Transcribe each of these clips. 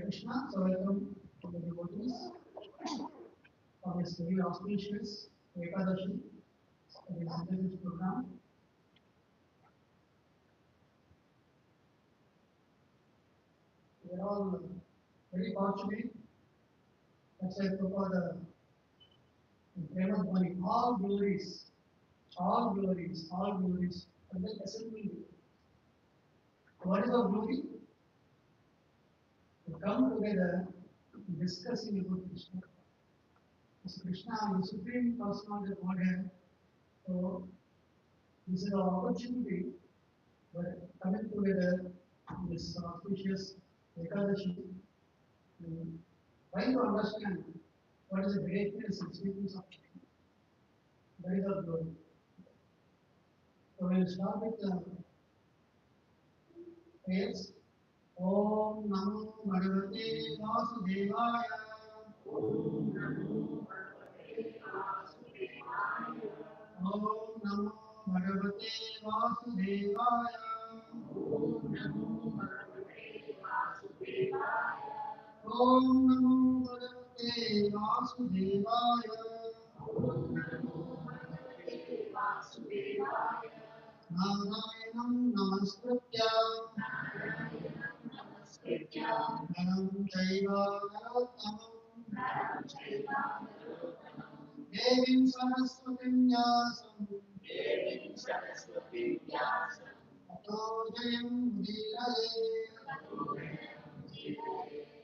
Krishna, so welcome to the devotees for this very auspicious Ekadashi, this program. We are all very fortunate. That's why Prabhupada famous money, all glories, all glories, all glories, and then assembly. What is our glory? To come together discussing about Krishna. Krishna is the supreme personality of Godhead. So this is our opportunity for coming together in this auspicious Ekadashi, trying to understand what is the greatness and sweetness of Krishna. That is our glory. So we will start with the prayers. Om Namo Bhagavate Vasudevaya. Om Namo Bhagavate Vasudevaya. Om Namo Bhagavate Vasudevaya. Narayanam Namaskritya Naram Chaiva Narottamam Devim Saraswatim Vyasam Tato Jayam Udiraye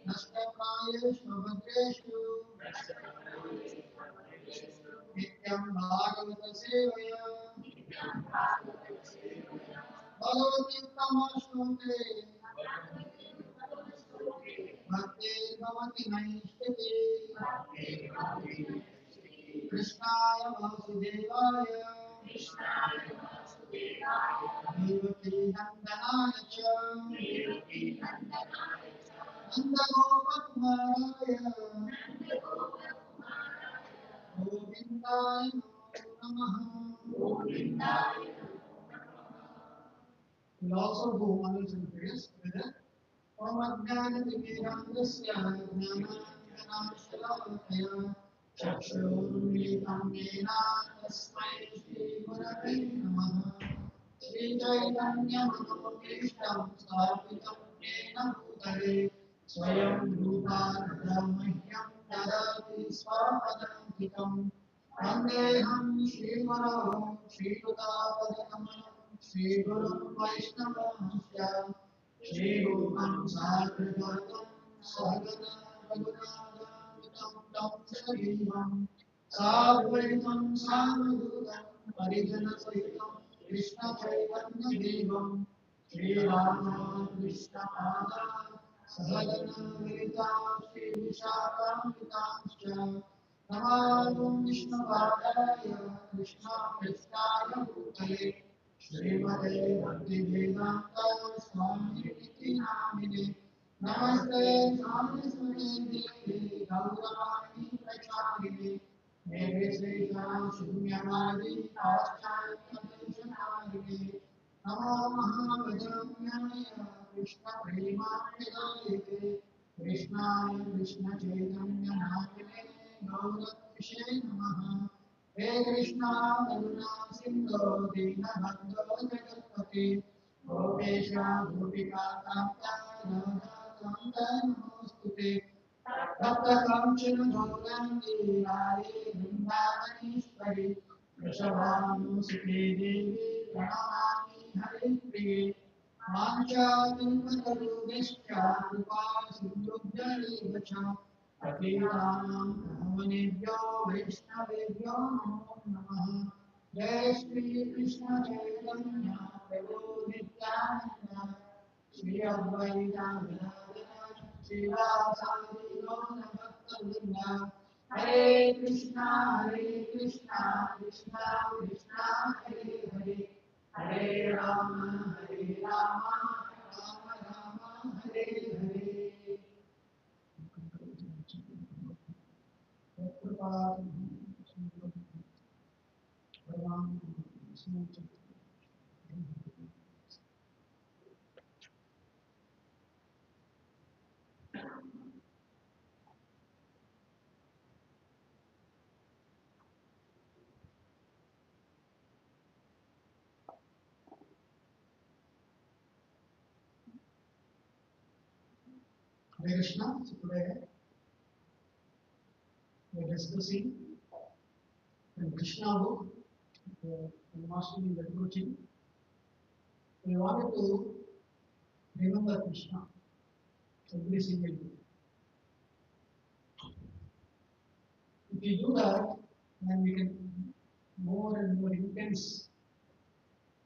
Nastapayeshu Bhadreshu Nityam Bhagavata Sevaya Bhagavati Tamashrute Bhakti Bhavati Naishtete Krishnaya Vasudevaya Devaki Nandanaya Cha Nanda Gopakumaraya Govindaya Namo Namaha. We'll also do honors and prayers together. Om Ajnanatimirandasya Jnananjanashtalakaya Chakshurunmilitam Yena Tasmai Shri Gurave Namaha. Shri Chaitanya Manopishtam Sthapitam Yena Bhutale Swayam Rupa Brahmahyam Dadati Swapadantikam Vandeham Shri Guru Shri Gutapadanam Shri Guru Vaishnavamsya Shri Rupam Sarvadvatam Sarvada Raghunatham Tam Tam Shrivam साद्वैतं सावधूतं परिजनसहितं कृष्णचैतन्यदेवं श्रीराधाकृष्णपादा सहगणललिता श्रीविशाखान्वितांश्च Namami विष्णुपादाय कृष्णाकृष्णाय भूतले श्रीमते भक्तिवेदान्त स्वामिनिति नामिने नमस्ते सारस्वती देवी गौरवाणी प्रचारिणे निर्विशेषा शून्यवादी पाश्चात्य नमो महाभजन्याय कृष्णप्रेमानदायते कृष्णाय कृष्णचैतन्यनामिने गौरविषे नमः हे कृष्णा करुणा सिन्धो दीनबन्धो जगत्पते गोपेश गोपिका कान्ता राधा नमोऽस्तुते तप्तकाञ्चन गौराङ्गी राधे वृन्दावनेश्वरि वृषभानुसुते देवी प्रणमामि हरिप्रिये वाञ्छाकल्पतरुभ्यश्च कृपा सिन्धुभ्यैव च पतितानां पावनेभ्यो वैष्णवेभ्यो नमो नमः जय श्रीकृष्ण चैतन्य प्रभु नित्यानन्द श्री अद्वैता गदाधर श्रीवासादि गौरभक्तवृन्द हरे Krishna Krishna Krishna Hare Hare Hare Ram Ram Ram Hare Hare Hare Krishna. So today we are discussing the Krishna book, the Master is approaching. We wanted to remember Krishna every single day. If we do that, then we can more and more intense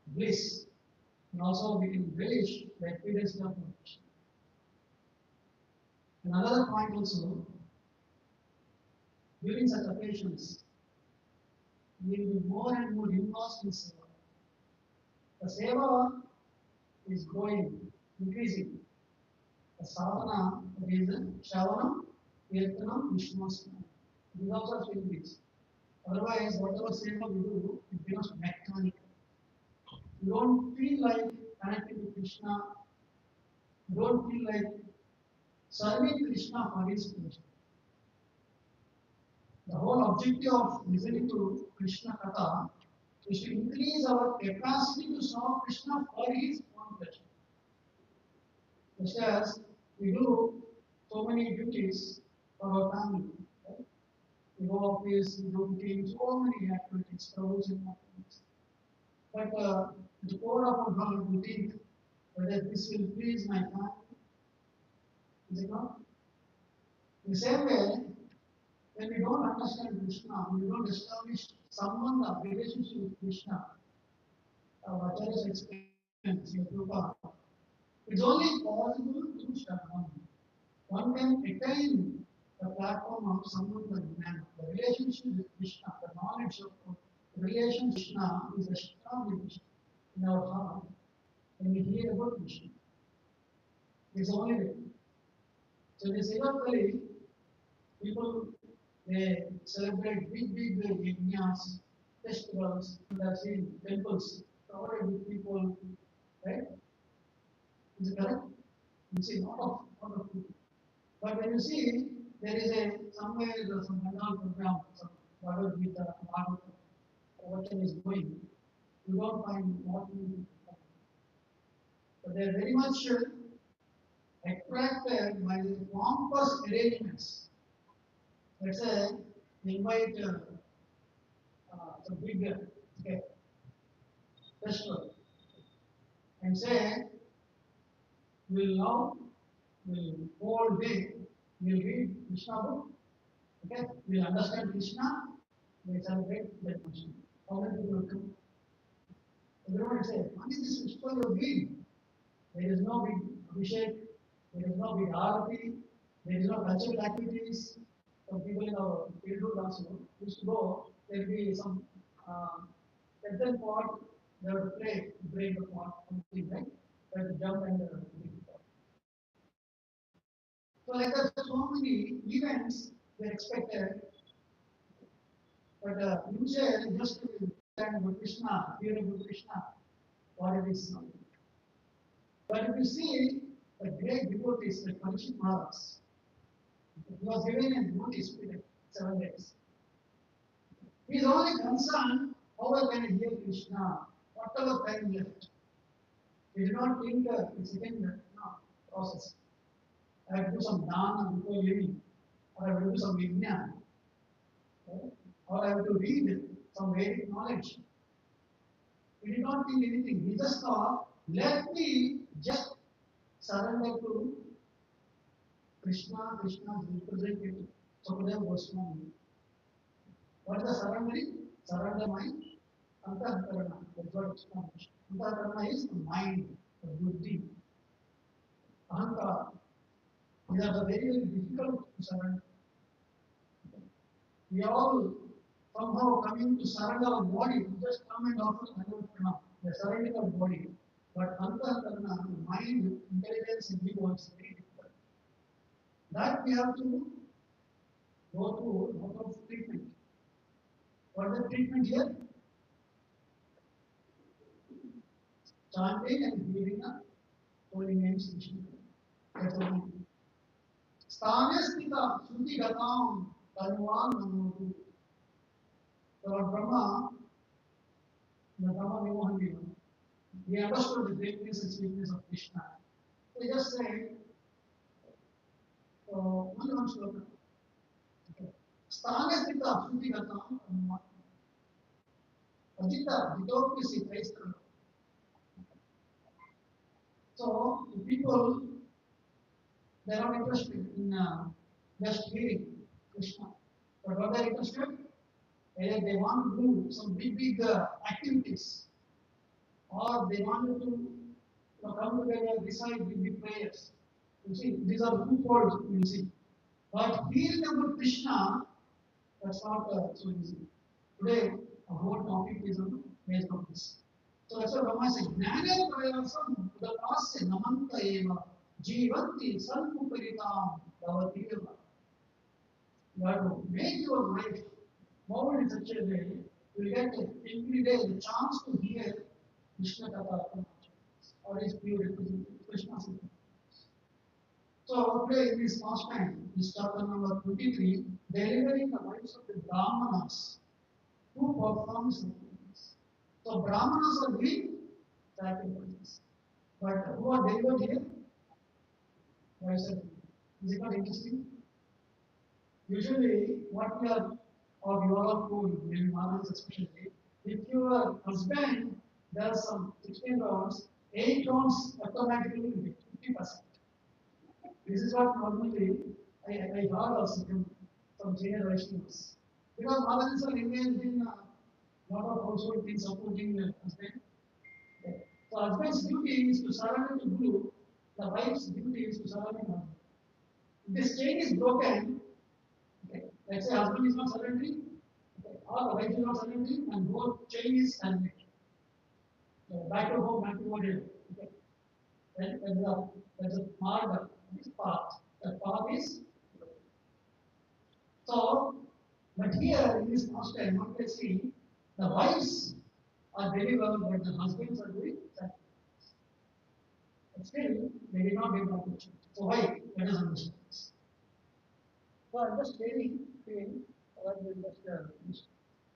bliss, and also we can relish the experience of Krishna. Another point also, during such occasions, we will be more and more immersed in seva. The seva is growing, increasing. The sadhana is Shravanam, Kirtanam, Vishnu. These also have to increase. Otherwise, whatever seva we do, it becomes mechanical. You don't feel like connecting with Krishna. You don't feel like serving Krishna for his pleasure. The whole objective of listening to Krishna Katha is to increase our capacity to serve Krishna for his own pleasure. Just as we do so many duties for our family, right? We go office, we do cooking, so many activities, producing activities. But the core of our heart, we think whether this will please my family, is it not? In the same way, when we don't understand Krishna, we don't establish sambandha, relationship with Krishna, Acharya's experience in Prabhupada, it's only possible through Shravanam. One can attain the platform of sambandha jnana, the relationship with Krishna, the knowledge of the relation with Krishna is established in our heart when we hear about Krishna. It's the only way. So in the Sivakali, people they celebrate big yajnas, festivals, and I've seen temples covered with people, right? Is it correct? You see lot of people. But when you see there is a somewhere some Bengal program, some Bhagavad Gita, Bhagavatam, Vachan is going, you don't find what you but they are very much attracted by the pompous arrangements. Let's say they invite some big okay, festival and say we'll now will whole day we'll read Krishna book, okay, we'll understand Krishna they celebrate that function. How many people will come? Everyone will say, what is this ritual you're doing? There is no big Abhishek, there is no big Arati, there is no cultural activities. Some people in our childhood also used to go, there will be some certain pot, they would play, break the pot, something like they would jump and break the pot. So like that, so many events were expected, but usually just to understand Krishna, hear about Krishna, what it is. But if you see the great devotees like Parishit Maharaj, he was given a notice period, 7 days. He is only concerned how I can hear Krishna, whatever time left. He did not think the second process. I have to do some dana before leaving, or I have to do some yajna, or I have to read some Vedic knowledge. He did not think anything. He just thought, let me just surrender to Krishna, Krishna's representative. So there was no need. What is the surrendering? Surrender mind, antakarana. That's what Krishna mentioned. Antakarana is the mind, the buddhi, ahankara. These are the very, very difficult to surrender. We all somehow coming to surrender our body, we just come and offer antakarana. We are surrendering our body. But antakarana, the mind, intelligence, and ego is very difficult. That we have to go through a lot of treatment. What is the treatment here? Chanting and hearing the holy names Krishna. That's the one. Sthanestita Shruti Gatam Tanuan Namotu. Lord Brahma, the Brahma Vimohan Viva, he understood the greatness and sweetness of Krishna. So he just said, only one sloka. Sthanestita Shruti Gatam Tanuan. Ajita, Vitokisi, Kaistra. So the people, they are not interested in just hearing Krishna. But what they are interested, either they want to do some big, big activities, or they wanted to come together, recite big, big prayers. You see, these are two folds, you see. But hearing about Krishna, that's not so easy. Today, our whole topic is based on this. So that's what Rama says. Jnana prayasam udapasya namanta eva jivanti salpuparitam bhavati eva. You have to make your life mold in such a way you will get every day the chance to hear Krishna Katha or his pure representation, Krishna's representation. So today in this pastime, this chapter number 23, delivering the lives of the Brahmanas who perform sacrifices. So Brahmanas are doing sacrifices. But who are delivered here? Why is it? Is it not interesting? Usually, what we are, or you are all told, maybe mothers especially, if your husband does some 16 rounds, 8 rounds automatically will be 50%. This is what normally I heard also from senior Vaishnavas. Because mothers are engaged in a lot of household things supporting the husband. Okay. So, husband's duty is to surrender to Guru, the wife's duty is to surrender to husband. If this chain is broken, okay, let's say husband is not surrendering, okay, or the wife is not surrendering, and both chain is terminated. So back to home, back to whatever. Okay. There's a mark, this path. The path is so. But here in this pastime, what we see, the wives are delivered, but the husbands are doing sacrifice. But still, they did not get the opportunity. So why? Let us understand this. So I'm just telling, what we just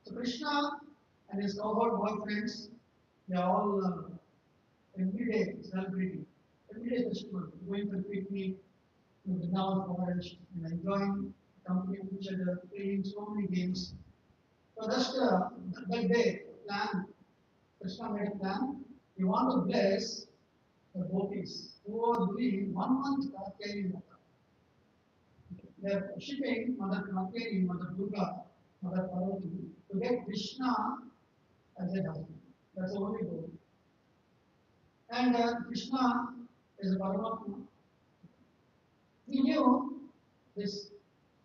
so Krishna and his cowherd boyfriends, they are all every day celebrating, every day festival, going for picnic, in the Vrindavan forest, and enjoying the company of each other, playing so many games. So just that day, plan, Krishna made a plan. We want to bless the gopis who are doing 1 month carrying water. They are shipping Mother Katyayani, Mother Durga, Mother Parvati to get Krishna as a husband. That's the only goal. And Krishna is a Paramatma. He knew this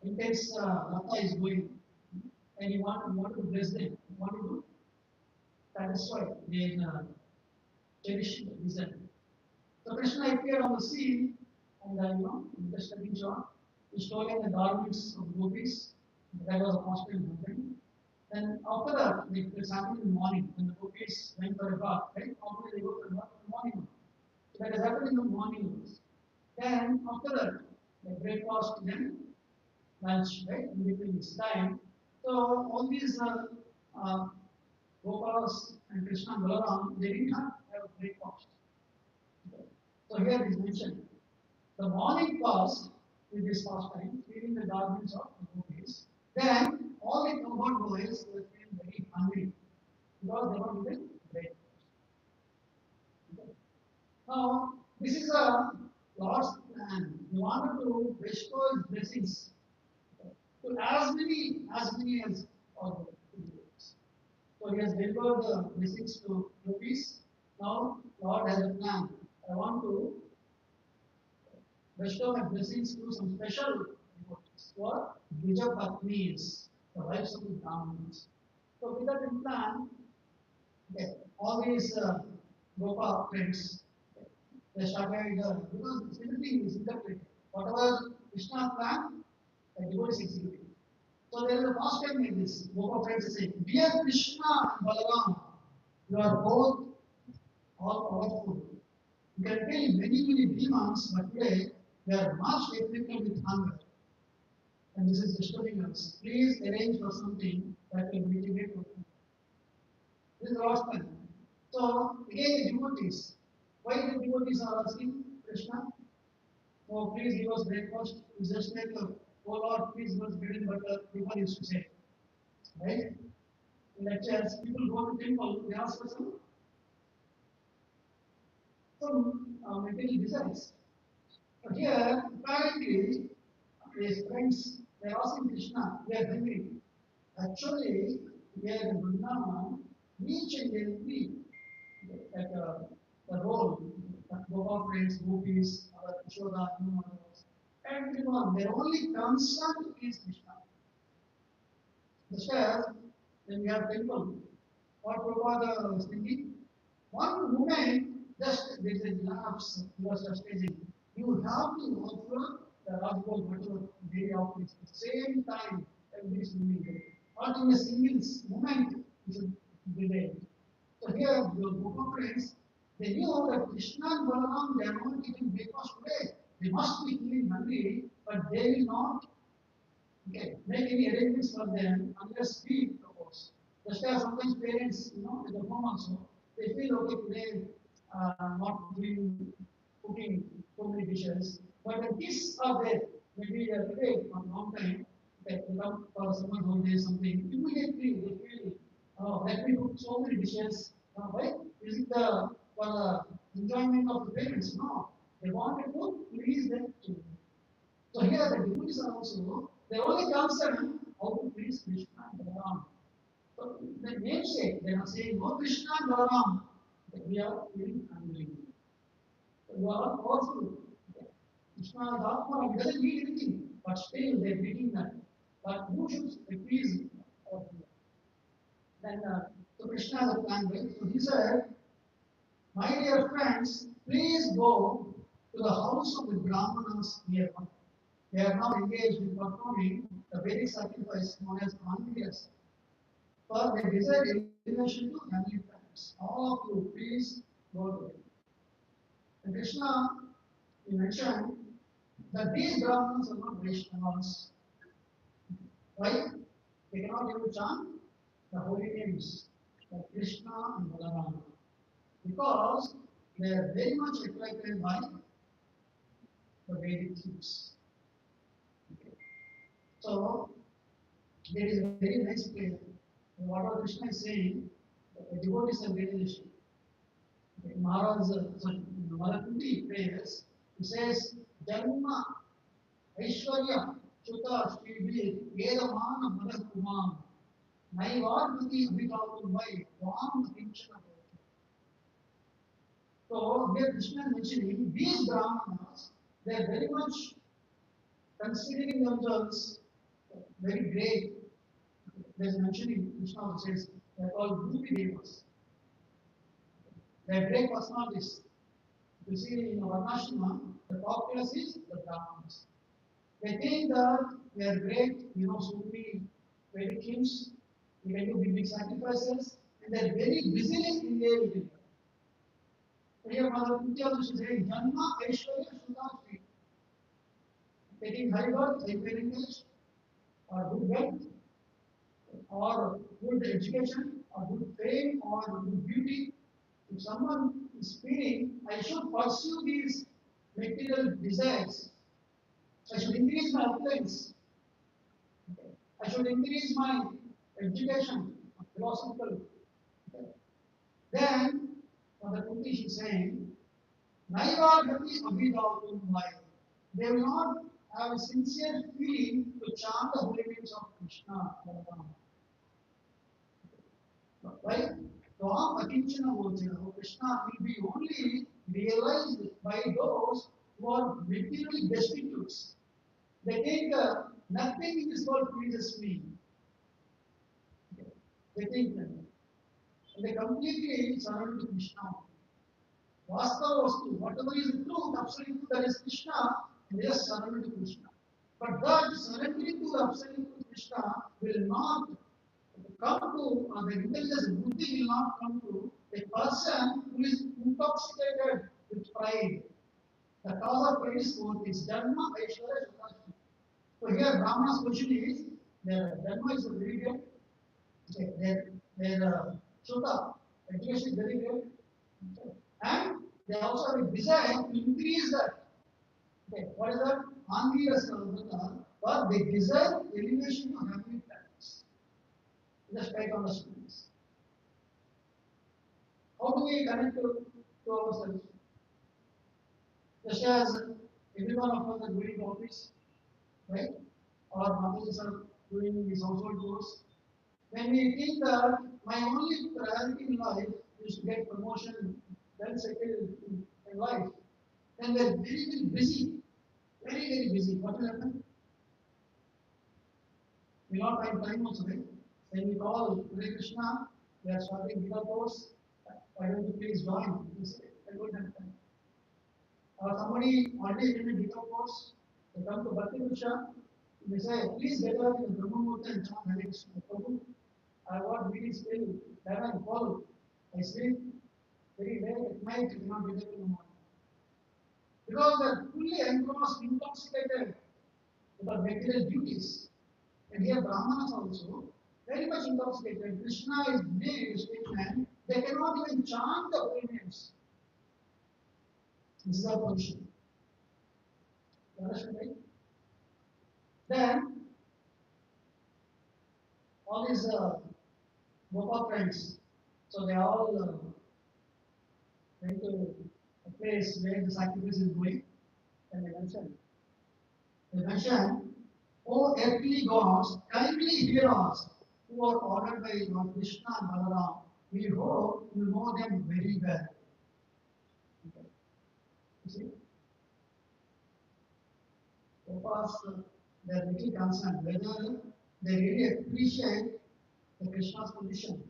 intense Lata is going, and he wanted to bless them. He wanted to satisfy their cherished desire. So Krishna appeared on the scene, and just cutting short, he stole the garments of the gopis. That was a constant happening. Then after that, it happened in the morning when the gopis went for a bath. Right? After they go for a bath in the morning. So that has happened in the morning. Then after that, the breakfast, then lunch, right? In between this time. So all these uh, Gopas and Krishna and Balaram, they did not have breakfast. So here it is mentioned. The morning fast with this pastime, cleaning the garments of the gopis. Then all the cowherd boys were feeling very hungry because they were given breakfast. Now, this is a Lord's plan. He wanted to bestow his blessings to as many as possible. So he has delivered the blessings to gopis. Now, Lord has a plan. I want to bestow my blessings to some special devotees for Bija Patnis, the wives of the Brahmanas. So, with that in plan, okay, all these Gopa friends, they started, because everything is interpreted. Whatever Krishna plan, the devotees execute. So there is a pastime like this. Gopa friends say, dear Krishna and Balaram, you are both all powerful. You can kill many demons, but today they are much afflicted with hunger. And this is disturbing us. Please arrange for something that will mitigate your hunger. This is the last time. So again the devotees. Why the devotees are asking Krishna? Oh, please give us breakfast. It's just like, oh Lord, please give us bread and butter. People used to say, right? In lectures, people go to temple, they ask for some material desires. But here, apparently, his friends, they are asking Krishna, we are hungry. Actually, here in Brahmana, each and every like the role, Gopa friends, gopis, Yashoda, everyone, their only concern is Krishna. Just as when we have temple, what Prabhupada was thinking, one woman just there is a lapse, you are sustaining. You have to offer the Rajgol whatever day of this same time every single day. Not in a single moment, you should be there. So here, your group of friends, they knew that Krishna and Balaram, they are not eating breakfast today. They must be feeling hungry, but they will not make any arrangements for them unless we propose. Just as sometimes parents, at the home also, they feel okay today, not doing cooking so many dishes. But when kids are there, maybe today for a long time, they come for summer holidays, something, immediately they feel, oh, let me cook so many dishes. Why? Is it for the enjoyment of the parents? No. They want to please their children. So here the devotees are also, they only concern how to please Krishna and Balaram. So the namesake, they are saying, oh Krishna and Balaram, that we are feeling hungry. So you are powerful. Krishna is Atma, he doesn't need anything, but still they are beating that. But you should please our Then so Krishna has a plan, right? So he said, my dear friends, please go to the house of the Brahmanas nearby. They are now engaged in performing the very sacrifice known as Andriyas. For they desire elevation to heavenly planets. All of you, please go to them. And Krishna, he mentioned that these Brahmins are not Vaishnavas. Why? They cannot even chant the holy names like Krishna and Balaram. Because they are very much attracted by the Vedic texts. Okay. So, there is a very nice prayer. Whatever Krishna is saying, the devotees are realization. Maharaj, sorry, Malakunti prayers, he says, Janma, Aishwarya, Shuta, Shribhi, Vedamana, Madakumam. Naivarmati Abhitatumai, Ram Kinchana. So here Krishna is mentioning these Brahmanas, they are very much considering themselves very great. There is mentioning Krishna also says they are called Rupi Devas. They are great personalities. You see in Varnashrama, the top class is the Brahmanas. They think that they are great, so many very kings, they can do big sacrifices, and they are very busily engaged in it. Here, Mother Kunti also says, Janma Aishwarya Sudhasti, taking high birth, high parentage, or good wealth, or good education, or good fame, or good beauty. If someone is feeling, I should pursue these material desires, I should increase my affluence, I should increase my education, philosophical. Then, Mother Kunti is saying, Naivagati Abhidautum Mai. They will not have a sincere feeling to chant the holy names of Krishna. Right? Ram Akinchana Vojana, Krishna will be only realized by those who are materially destitute. They think nothing in this world pleases me. They think that. And they completely surrender to Krishna. Vastava Vastu, whatever is true, absolute truth, that is Krishna, they just surrender to Krishna. But that surrendering to absolute Krishna will not come to, the intelligence buddhi will not come to a person who is intoxicated with pride. The cause of pride is fourth is Dharma, Aishwarya, Sukashti. So here Brahmana's question is, their Dharma is very great, their Shuddha, education is very great, and they also have a desire to increase that. Okay, what is that? Angi but they desire elevation to heavenly planets. Just try to understand this. How do we connect to ourselves? Just as every one of us are doing office, right? Or mothers are doing his household chores. When we think that my only priority in life is to get promotion, well settled in life, then we are very, very busy. Very, very busy. What will happen? We will not find time also, right? When we call Hare Krishna, we are starting Gita course. Why don't you please join? We say, I don't have time. Or somebody already attended Gita course, they come to Bhakti Vrisha, they say, please get up in the Brahma Murtha and chant Hare Krishna. Prabhu, I want meetings till 11, 12. I sleep very late at night, I cannot get up in the morning. Because they are fully engrossed, intoxicated with the material duties. And here Brahmanas also very much intoxicated. Krishna is big statement. They cannot even chant the holy names. This is our position. You understand, right? Then all these Gopal friends, so they all went to a place where the sacrifice is going, and they mentioned, O earthly gods, kindly hear us, who are ordered by Lord Krishna and Balaram. We hope you know them very well. Okay. You see? Gopals, they are little concerned whether they really appreciate the Krishna's position.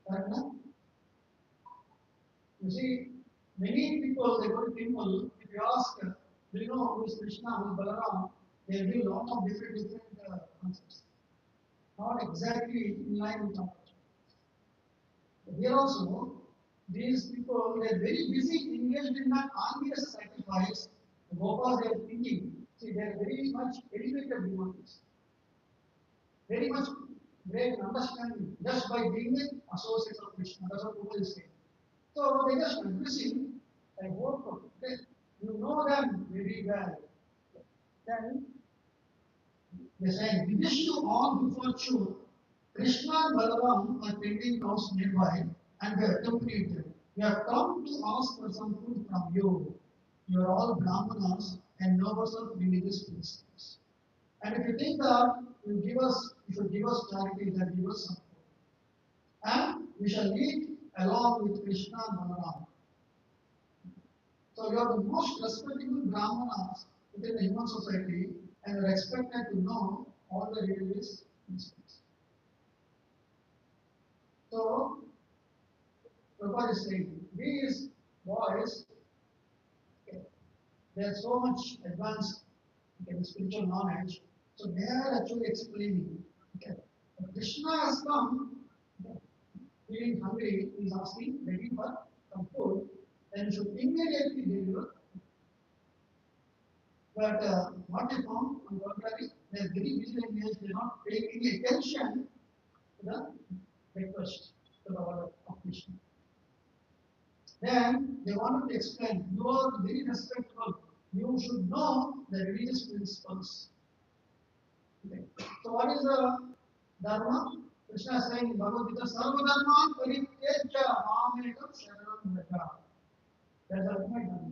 Correct? No? You see, many people they go to temple, if you ask, do you know who is Krishna, who is Balaram, they give a lot of different answers. Not exactly in line with our here also, these people they are very busy engaged in that obvious sacrifice. The Gopas they are thinking, see, they are very much educated devotees, very much great understanding just by being the associates of Krishna. That's what Prabhuji is saying. So they just addressing, I hope you know them very well. Then they say, we wish you all good fortune. Krishna and Balaram are tending cows nearby and we accompanied them. We have come to ask for some food from you. You are all Brahmanas and lovers of religious principles. And if you think that you give us He should give us clarity, that give us support. And we shall eat along with Krishna and Balaram. So you are the most respectable Brahmanas within the human society, and you are expected to know all the religious principles. So, Prabhupada is saying, these boys, okay, they are so much advanced in spiritual knowledge, so they are actually explaining. Okay, Krishna has come, okay, feeling hungry, he is asking, begging for some food, then you should immediately deliver. But what they found, on the contrary, they are very busy engaged, they are not paying any attention to the request, to the order of Krishna. Then they wanted to explain, you are very respectful, you should know the religious principles. Okay. So what is the dharma? Krishna is saying in Bhagavad Gita, Sarva dharma parityaja mamekam sharanam vraja. That's the ultimate dharma.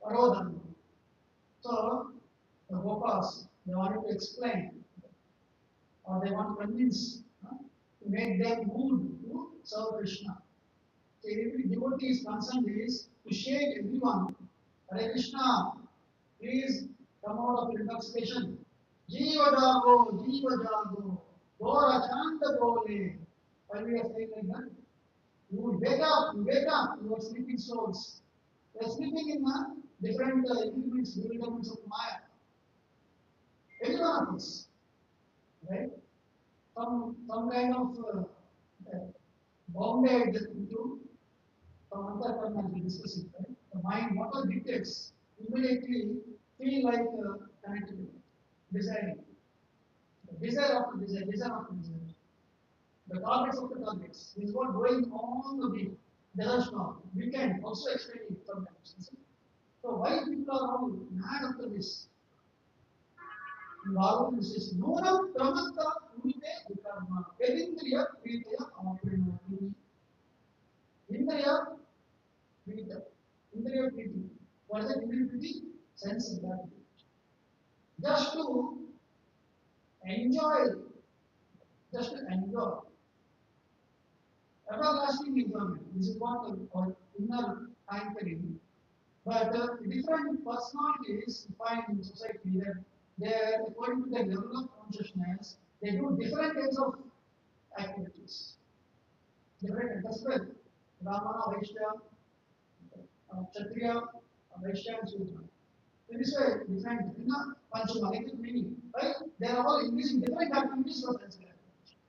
Paro dharma. So the Gopas, they wanted to explain, or they want to convince, to make them move to serve Krishna. So every devotee's concern is to shake everyone. Hare Krishna, please come out of your intoxication. Jiva jago, Gora chanta bole. Why we are saying like that? You wake up, you are sleeping souls. You are sleeping in different elements, of Maya. Every one of us, right? Some kind of bounded into some other term as we discussed it, right? The mind, whatever dictates, immediately feel like connected, desiring. Desire after desire, desire after desire. The targets of the targets. This is what going on the week. Desert storm. We can also explain it sometimes. So why people are all mad after this? Bhagavad says, Nonam Pramata Urite Vikarma. Edindriya Pritaya Aprinati. Indriya Prita. Indriya Priti. What is it? Indriya Priti? Sense gratitude. Just to enjoy. Just to enjoy. Everlasting enjoyment. This is what our inner anchoring. But different personalities find in society that they, according to their level of consciousness, they do different kinds of activities. Different, that's well. Brahmana, Vaishya, Kshatriya, Vaishya, and Shudra. In this way, different, Panchamalika meaning, right? They are all engaging different activities for sense gratification.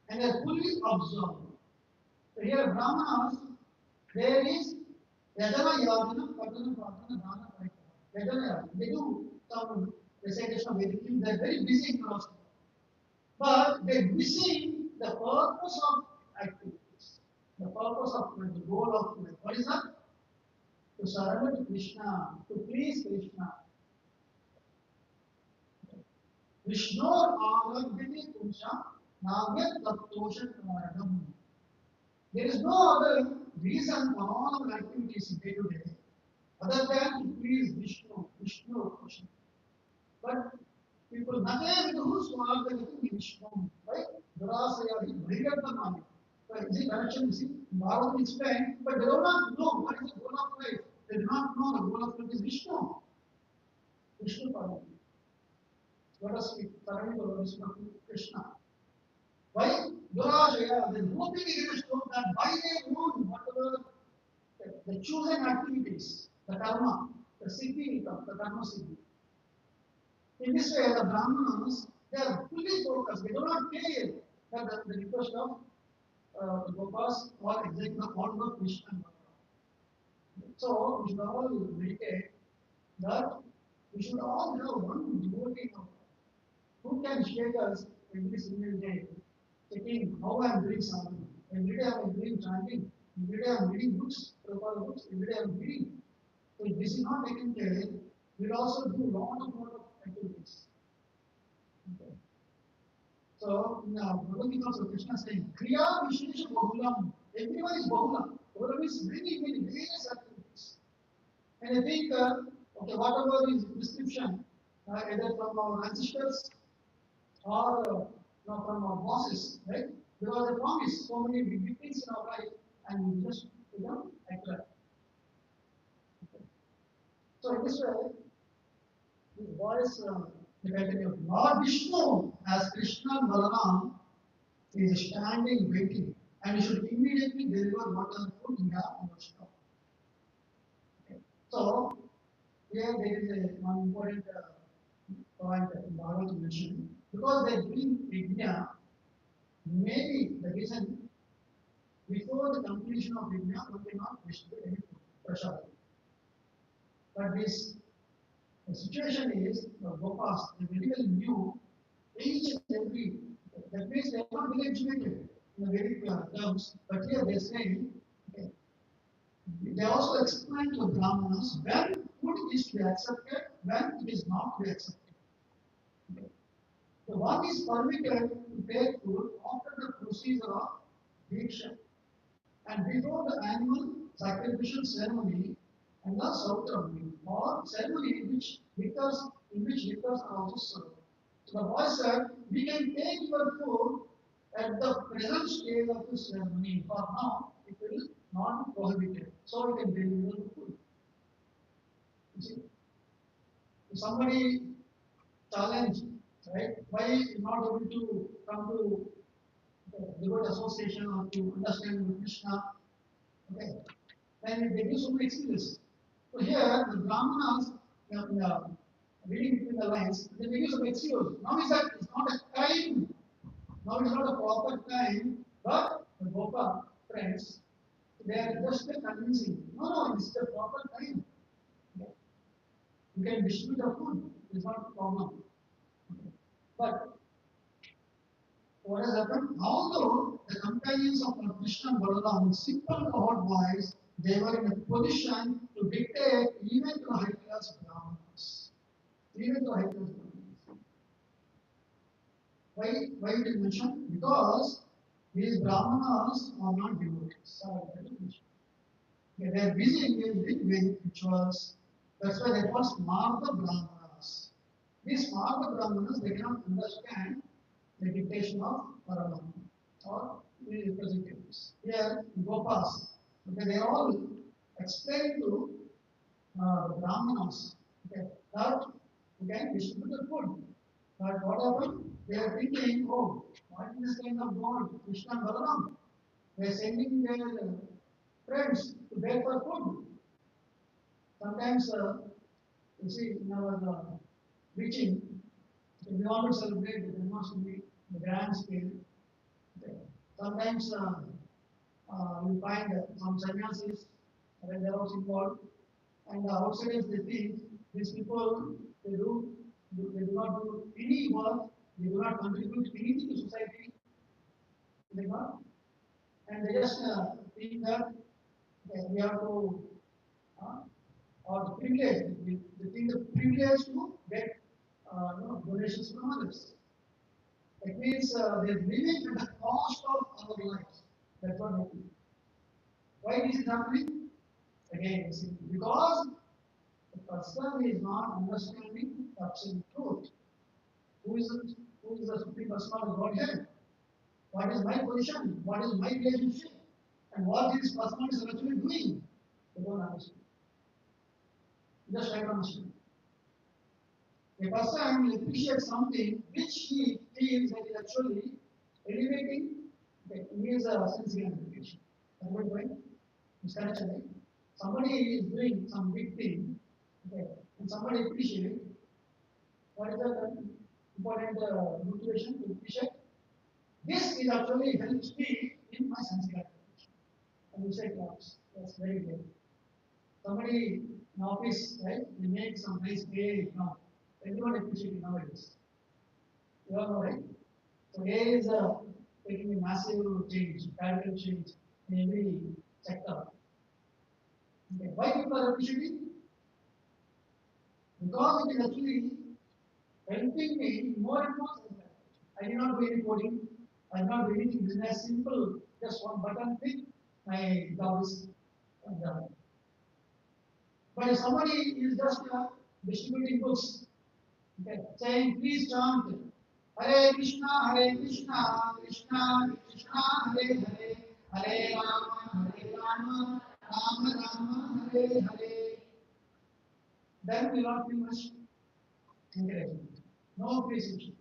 And they are fully absorbed. So here, Brahmanas, there is Yajana Yajana, Patana Pratana, Dana Paita. Yajana, they do some recitation of Vedic, they are very busy in philosophy. But they are missing the purpose of activities, the purpose of life, the goal of life. What is that? To surrender to Krishna, to please Krishna. Vishnu Aradhini Punsha, Navyat Tattosha Karadam. There is no other reason for all our activities day to day other than to please Vishnu Krishna. But people nothing do Swartha Vishnu, right? Durasaya is Bhrigadamani. So is it direction you see? Bhagavad explained, but they do not know what is the goal of life. They do not know the goal of life is Vishnu. Vishnu Parami. Let us speak thoroughly about Krishna. Why? Durasaya, the hoping is to show that by their own whatever the chosen activities, the karma, the siddhi, the karma siddhi. In this way, the Brahmanas, they are fully focused. They do not care that the request of the Gopas or exactly the order of Krishna. So, we should all meditate that we should all have one devotee who can shake us every single day, checking how I am doing something. Every day I am doing chanting, every day I am reading books, Prabhupada books, every day I am reading. So if this is not taken care, we will also do lot of activities. Okay. So in Bhagavad Gita also Krishna is saying, Kriya Vishesha Bahulam. Everyone is Bahulam. Bahulam is many various activities. And I think, okay, whatever is prescription, either from our ancestors or from our bosses, right? Because they promise so many big things in our life, and we just accept. So in this way, the voice the continue. Lord Vishnu as Krishna and Balaram is standing waiting, and you should immediately deliver whatever food you have in your stock. Okay. So here there is one important point that Bhagavad mentioned. Because they bring Yajna, maybe the reason before the completion of Yajna, one cannot distribute any food, prasad. But this the situation is the Gopas, they very well knew each and every, that means they are not very educated in the very terms, but here they are saying, okay, they also explain to Brahmanas when food is to be accepted, when it is not to be accepted. Okay. So one is permitted to take food after the procedure of Diksha and before the annual sacrificial ceremony and the Sautramani, or ceremony in which liquors are also served. So the boy said, we can take your food at the present stage of the ceremony. For now, it will not be prohibited. So we can deliver the food. You see, if somebody challenged, right? Why not able to come to the devote association or to understand Krishna? Okay, then they give so many excuses. So here, the Brahmanas, reading between the lines, they give some excuse. Now is that it's not a time. Now is not a proper time, but the Gopa friends, they are just convincing. No, it's the proper time. Okay. You can distribute the food. It's not a problem. Okay. But what has happened? Although the companions of Krishna and Balaram, simple cohort boys, they were in a position to dictate even to high class Brahmanas. Even to high class Brahmanas. Why it is mentioned? Because these Brahmanas are not devotees. Okay, they are busy engaged in Vedic rituals. That's why they call Smarta Brahmanas. These Smarta Brahmanas, they cannot understand the dictation of Parabrahma or the representatives. Here, Gopas, okay, they all explain to the Brahmanas okay, that you can distribute the food. But what happened? They are thinking, oh, what is this kind of God, Krishna and Balaram? They are sending their friends to beg for food. Sometimes, you see, in our preaching, we want to celebrate the Janmashtami, the grand scale. Sometimes you find some sannyasis when they are also involved, and the outsiders they think these people they do not do any work, they do not contribute anything to society, they not, and they just think that we have to uh, or the privilege, they think the privilege to get donations from others. It means they're living at the cost of our lives. That's what happening. Why this is happening? Again, you see, because the person is not understanding the absolute truth. Who is it? Who is the supreme person of Godhead? What is my position? What is my relationship? And what this person is actually doing? They don't understand. Just try to understand. A person will appreciate something which he feels that is actually elevating his sense gratification. That's what point. It's correct, right? Somebody is doing some big thing, okay, and somebody appreciate. What is the important motivation to appreciate? This is actually helps me in my sense gratification. And you say claps. That's very good. Somebody in office, right? They make some nice pay now. Everyone appreciating nowadays. You all know, right? So AI is taking a massive change, radical change in every sector. Okay. Why people are appreciating? Because it is actually helping me more and more. I did not do any coding. I did not do anything business. Simple, just one button click, my job is done. But if somebody is just distributing books, okay, saying please chant Hare Krishna, Krishna Krishna, Hare Hare, Hare Rama, Rama Rama, Hare Hare. Then we will not be much encouragement. No appreciation.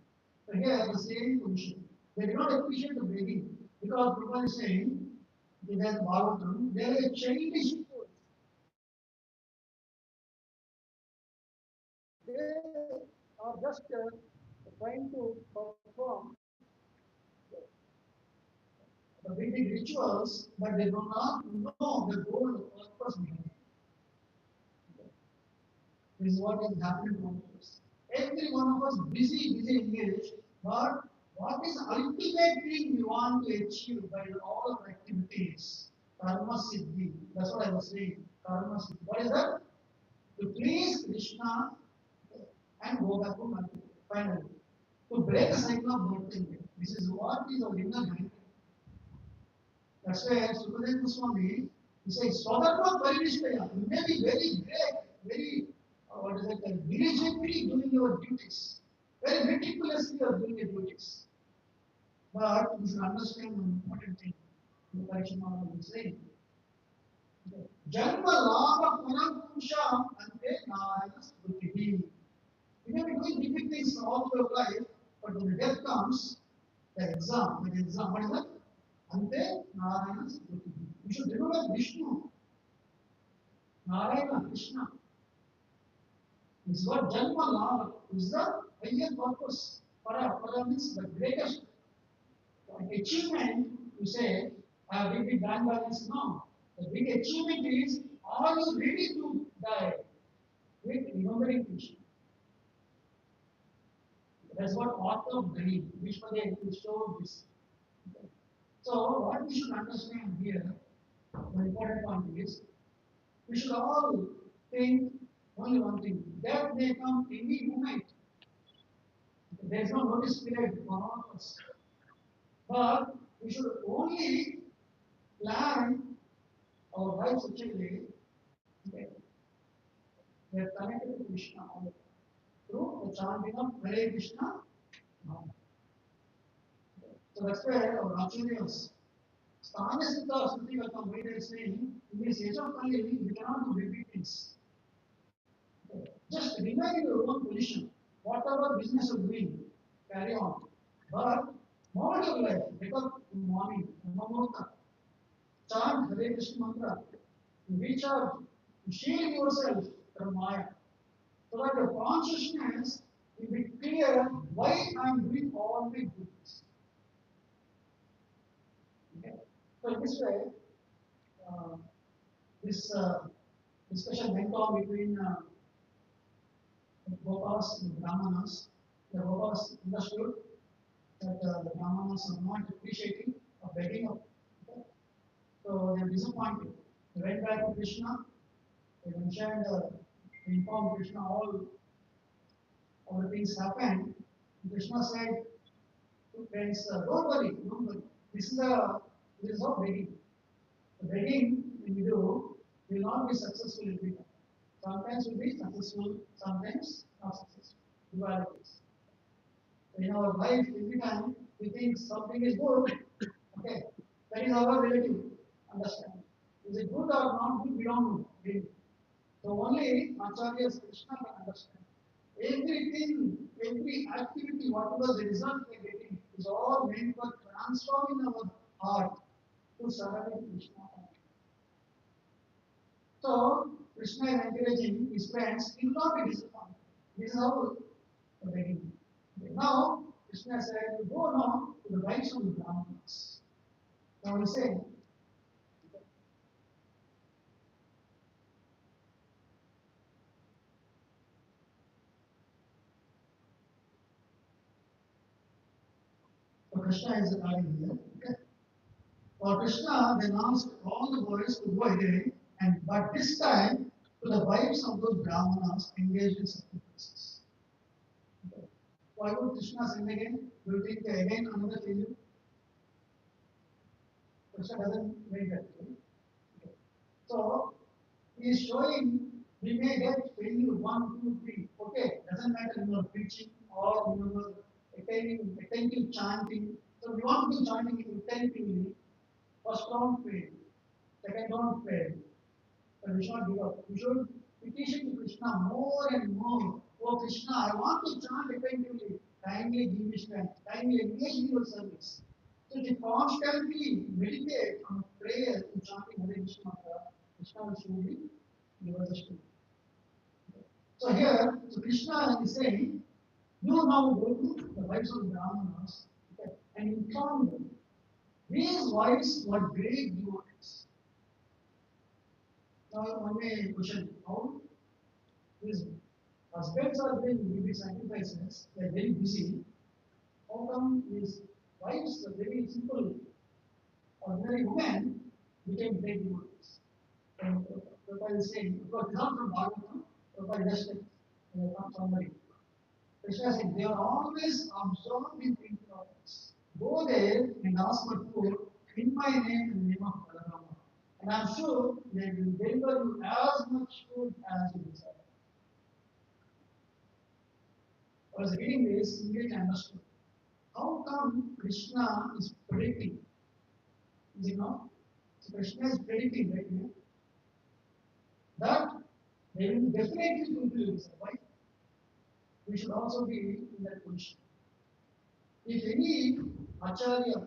So here the same position. They do not appreciate the begging because Prabhupada is saying in that Bhagavatam, they are childish. They are just trying to perform the big rituals, but they do not know the goal and the purpose behind it. This is what is happening to us. Every one of us busy engaged, but what is the ultimate thing we want to achieve by all our activities? Karma Siddhi. That's what I was saying. Karma Siddhi. What is that? To please Krishna and go back to Mother. Finally. To break the cycle of birth and death. This is what is our inner hand. That's why Sukadeva Goswami, he says, Swadharma Parinishkaya. You may be very great, very, what is it, diligently doing your duties. Very meticulously you are doing your duties. But you should understand one important thing. The Parishama is saying. Janma Lama Parampusham Ante Narayana Smriti. You may be doing different things all your life, but when the death comes, the exam, what is that? Ante Narayana Smriti. You should remember Vishnu, Narayana, Krishna. It's what Janma Lama is the higher purpose. Para means the greatest achievement. You say, I have big bank balance. No. The big achievement is, are you ready to die with remembering Krishna? That's what author of dream, Vishwadev showed this. So, what we should understand here, the important point is, we should all think only one thing. Death may come any moment. There is no notice period for all of us. But we should only plan our life such a way that we are connected to Krishna through the chanting of Hare Krishna. So that's why our Acharyas, Sthanasita Srutikata, why they are saying, in this age of Kali, we cannot do big things. Just remain in your own position. Whatever business you're doing, carry on. But moment of life, wake up in the morning, Namamurta, chant Hare Krishna mantra, recharge, shield yourself from Maya, so that your consciousness will be clear why I am doing all my duties. Okay? So in this way, uh, this discussion went on between the Gopas and the Brahmanas. The Gopas understood that the Brahmanas are not appreciating or begging of. Okay? So they are disappointed. They went back to Krishna. They mentioned, informed Krishna all the things happened. Krishna said to friends, don't worry, don't worry. This is not begging. The begging when you do will not be successful every time. Sometimes will be successful, sometimes not successful. Dualities. In our life, every time we think something is good, okay, that is our relative understanding. Is it good or not good? We don't know. Really. So only Acharyas Krishna can understand. Everything, every activity, whatever the result we are getting, is all meant for transforming our heart to surrender to Krishna. So Krishna is encouraging his friends, he will not be disappointed. This is how the beginning. Now Krishna said, you go now to the rights of the Brahmanas. Now he said, so Krishna is adding here. Okay. For Krishna then asked all the boys to go again, and but this time to the wives of those Brahmanas engaged in sacrifices. Okay. Why would Krishna send again? Do you think again another failure? Krishna doesn't make that. Right? Okay. So he is showing we may get failure 1, 2, 3. Okay, doesn't matter you are preaching or you are attentive chanting. So we want to do chanting attentively. First round failed, second round failed. But we should not give up. We should petition to Krishna more and more. Oh Krishna, I want to chant attentively. Kindly give me strength. Kindly engage in your service. So if you constantly meditate on prayer and chanting Hare Krishna mantra, Krishna will surely give us the strength. So here, so Krishna is saying, you now go to the wives of the Brahmanas, okay, and inform them. These wives were great devotees. Now, one may question, how these husbands are doing big sacrifices, they are very busy. How come these wives, are very simple, ordinary women, became great devotees? And Prabhupada is saying, because this is not from Bhagavatam, Prabhupada is just from somebody. Krishna said, they are always absorbed in thinking of us. Go there and ask for food in my name and the name of Balaram. And I'm sure they will deliver you as much food as you desire. I was reading this, immediately understood. How come Krishna is predicting? Is it not? So Krishna is predicting right now that they will definitely fulfill this. Why? We should also be in that position. If any Acharya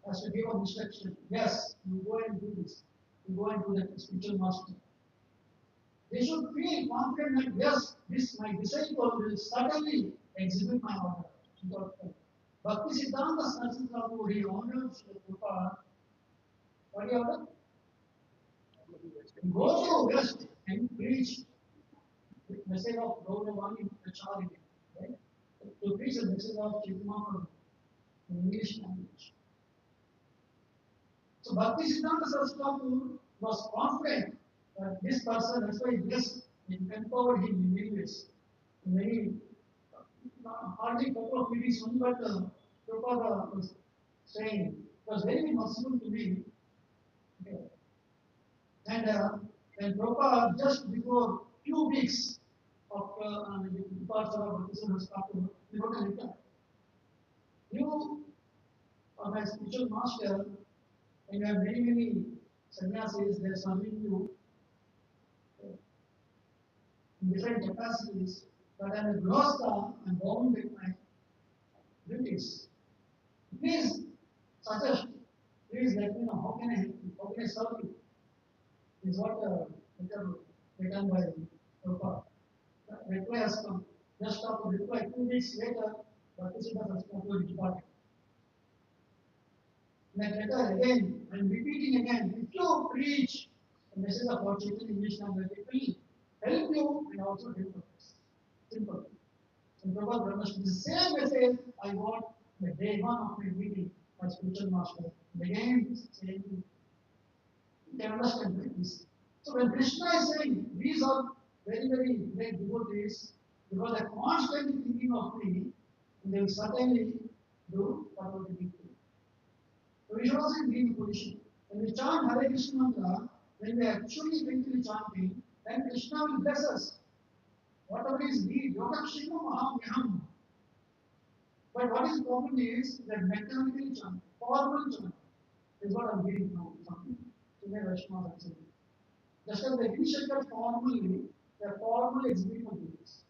has to give an instruction, yes, you go and do this, you go and do that spiritual master. They should feel confident that yes, this my disciple will certainly execute my order. Without fail. Bhakti Siddhanta Sarjapur, he ordered Srila Prabhupada, what he ordered? Go to West and preach the message of Gauravani Pracharya, right? To preach the message of Chaitanya in English language. So Bhakti Siddhanta Sarjapur was confident that this person, that's why he blessed, he empowered him in many ways. Many, hardly a couple of meetings, only but Prabhupada was saying, it was very merciful to me. Okay. And when Prabhupada, just before 2 weeks of the departure of Bhakti Siddhanta Sarjapur, he wrote a letter. You are my spiritual master, and you have many sannyasis, they are serving you in different capacities, but I'm a Grihastha, I'm bound with my duties. Please suggest, please let me know how can I help you, how can I serve you? Is what written by Prabhupada. The reply has come. Just after reply, 2 weeks later, Bhakti Siddhanta Sarjapur departed. In that letter again, I'm repeating again, if you preach the message of Lord Chaitanya in English language, it will help you and also help others. Simple. And Prabhupada Brahmana, the same message I got the day one of my meeting, my spiritual master. And again, saying, you can understand like this. So when Krishna is saying, these are very great devotees, because they're constantly thinking of me, and they will certainly do whatever they need to. So we should also be in the position. When we chant Hare Krishna mantra, when we are actually mentally chanting, then Krishna will bless us. Whatever is need, Yogakshima Mahamyam. But what is the problem is that mechanical chant, formal chant, is what I'm reading now. Something. Today Vaishnava is saying. Just as the initiated formally, they are formal execution of this.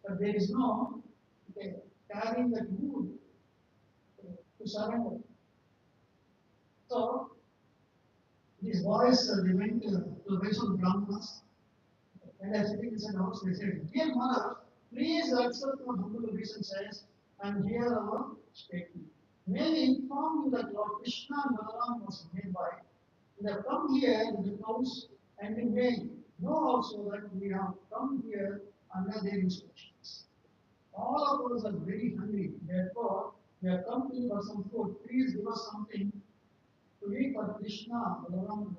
But there is no carrying that mood to surrender. So, these boys, they went to the place of the Brahmanas, and as sitting inside the house, they said, dear mother, please accept our humble obeisances and hear our statement. May we inform you that Lord Krishna and Balaram was nearby. We have come here in the house, and we may know also that we have come here under their instructions. All of us are very hungry, therefore, we have come to you for some food. Please give us something to eat for Krishna, Balaram.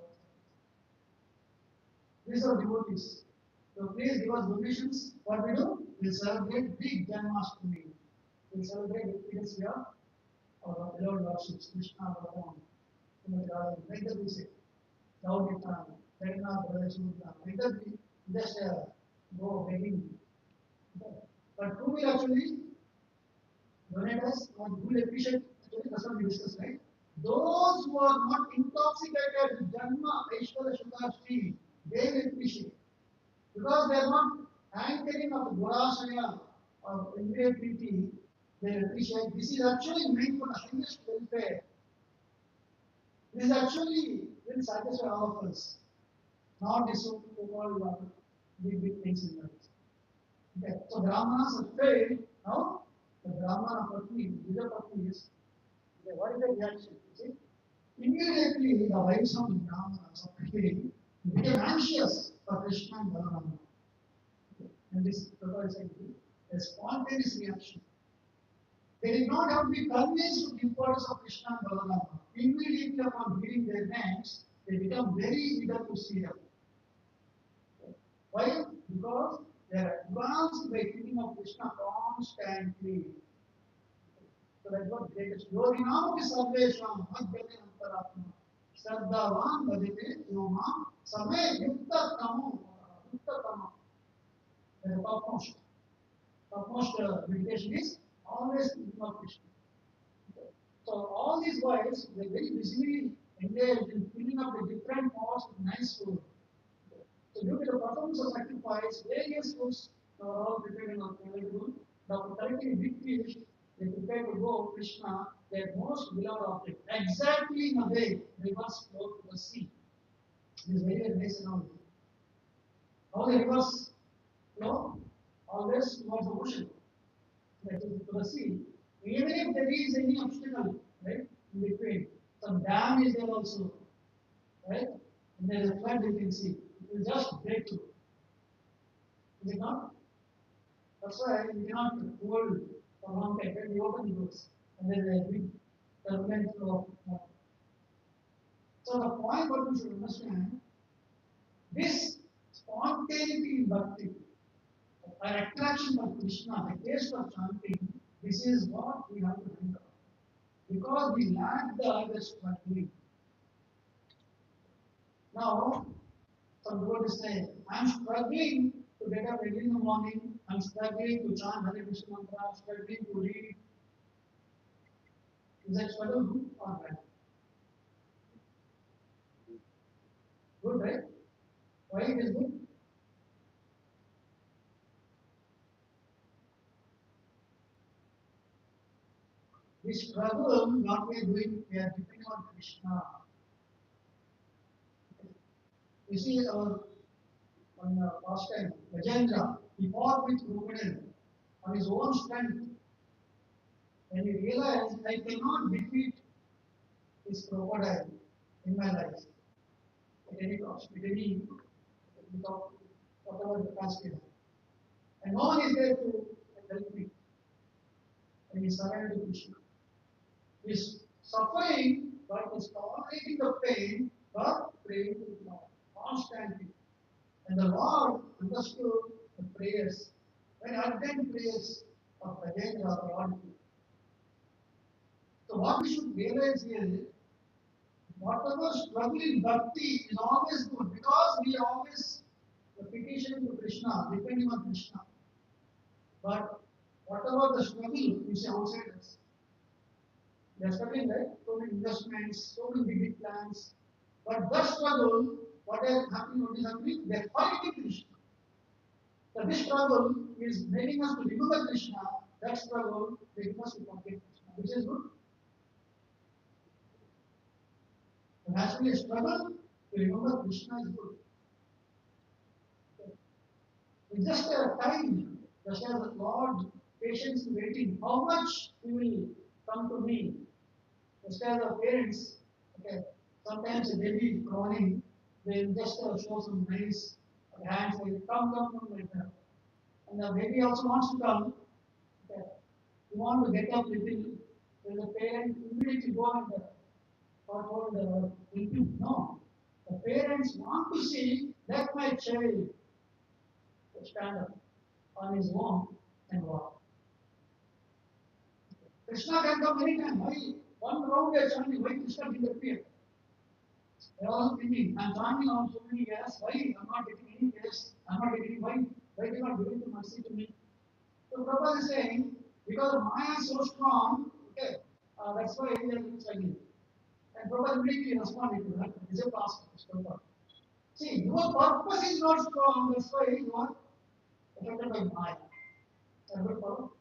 These are devotees. So please give us donations. What we do? We celebrate big Janmashtami. We celebrate the feast of our beloved Lord Krishna, Balaram. Like that we say. Daudita, Krishna, Balaram. Like that we just go begging. But who will actually donators or who will appreciate, actually that's what we discussed, right? Those who are not intoxicated with Janma, Aishwarya, Shukashti, they will appreciate. Because they are not anchoring of the Gorashaya or integrity, they appreciate. This is actually meant for the highest welfare. This is actually will satisfy all of us, not this so-called big things in life. Okay, so Brahmanas have failed. Now, the Brahmana Patni, Vijay Patni is, okay, what is the reaction? You see? Immediately, the wives of the Brahmanas of Krishna became anxious for Krishna and Balarama. And this is a spontaneous reaction. They did not have to be convinced of the importance of Krishna and Balarama. Immediately upon hearing their names, they become very eager to see them. Why? Because they are advanced by thinking of Krishna constantly. So that's what greatest. Yoginam sarvesham madhyate antaratma. Shraddhavan bhajate yomam same yukta tamo. Yukta tamo. The topmost. Topmost meditation is always thinking of Krishna. So all these wives, they very busily engaged in filling up the different pots with nice food. So due to the performance of sacrifice, various foods are all prepared and available. Now collecting big fish, they prepare to go Krishna, their most beloved object. Exactly in a way they must flow to the sea. This is very nice analogy. How the rivers flow? Always towards the ocean. That is to the sea. Even if there is any obstacle, right, in between, some dam is there also, right? And there is a flood you can see. It will just break through. Is it not? That's why we cannot hold for long time. When we open the doors, and there is a big turbulent flow of water. So the point what we should understand, this spontaneity in bhakti, our attraction for Krishna, the taste of chanting, this is what we have to think of. Because we lack the other struggling. Now, some devotees say, I'm struggling to get up early in the morning, I'm struggling to chant Hare Krishna mantra, I'm struggling to read. Is that struggle good or bad? Good, right? Why it is good? This struggle, what we are doing, we are depending on Krishna. You see, our past time, Gajendra, he fought with crocodile on his own strength. When he realized, I cannot defeat this crocodile in my life at any cost, at any, without whatever the cost is. And no one is there to help me. And he surrendered to Krishna. He's suffering, but he's tolerating the pain, but praying to the Lord constantly. And the Lord understood the prayers, when ardent prayers of Gajendra, the Lord. So what we should realize here is, whatever struggle in bhakti is always good because we always petition to Krishna, depending on Krishna. But whatever the struggle you see outside us, they are struggling, right? So many investments, so many big plans. But the struggle, what is happening, what is happening? They are fighting Krishna. So this struggle is making us to remember Krishna. That struggle making us to forget Krishna, which is good. There has to be a struggle to remember Krishna is good. It's just a time, just as the Lord patience waiting. How much He will come to me? Just as the parents, okay, sometimes a baby crawling, they will just show some nice hands, like come, like that. And the baby also wants to come. Okay. You want to get up little, then the parent immediately go and hold the infant. No. The parents want to see, let my child stand up on his own and walk. Krishna can come anytime. Why? One round they are chanting, why Krishna didn't appear? They are also thinking, I'm chanting on so many years, why I'm not getting any gas? I'm not getting why? Why do you not give it to mercy to me? So Prabhupada is saying, Because Maya is so strong, okay, that's why we are struggling. And Prabhupada immediately responded to that. This is a task of Prabhupada. See, your purpose is not strong, that's why you are affected by Maya. Everybody follow?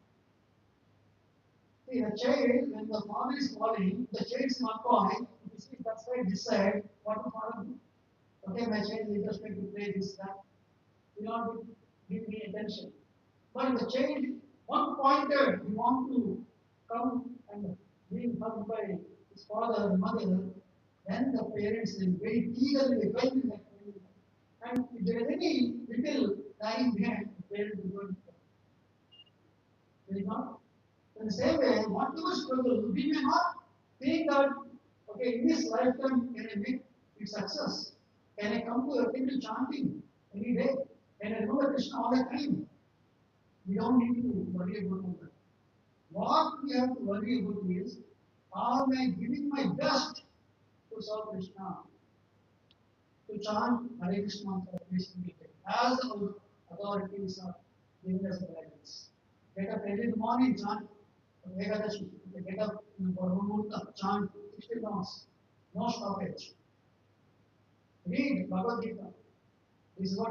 See, the child, when the father is falling, the child is not falling. You see, that's why he decide what the father do. Okay, my child is interested to play this, that. You not give me attention. But the child, one pointer, he want to come and being hugged by his father and mother, then the parents will very eagerly welcome that child. And if there is any little lying behind, the parents will go and will not. In the same way, whatever struggle, we may not think that, okay, in this lifetime, can I make it success? Can I come to a temple chanting any day? Can I remember Krishna all the time? We don't need to worry about all that. What we have to worry about is, am I giving my best to serve Krishna, to chant Hare Krishna mantra recently, as the authorities are giving us guidance. Get up early in the morning, chant Ekadashi. Get up in the Brahmana, chant 60 rounds, no stoppage. Read Bhagavad Gita. This is what